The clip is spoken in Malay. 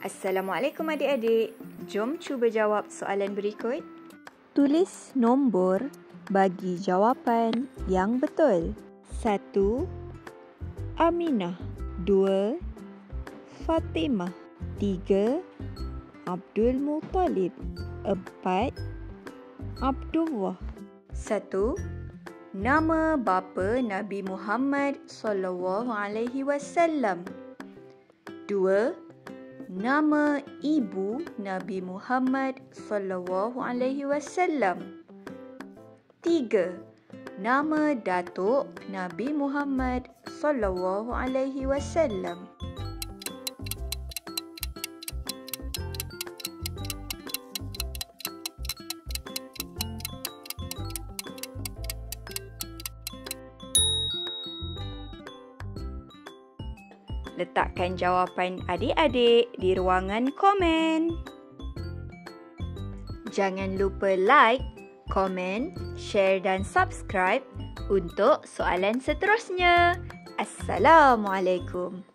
Assalamualaikum adik-adik. Jom cuba jawab soalan berikut. Tulis nombor bagi jawapan yang betul. 1. Aminah. 2. Fatimah. 3. Abdul Muttalib. 4. Abdullah. 1. Nama bapa Nabi Muhammad SAW. 2. Nama ibu Nabi Muhammad SAW. 3. Nama datuk Nabi Muhammad SAW. Letakkan jawapan adik-adik di ruangan komen. Jangan lupa like, komen, share dan subscribe untuk soalan seterusnya. Assalamualaikum.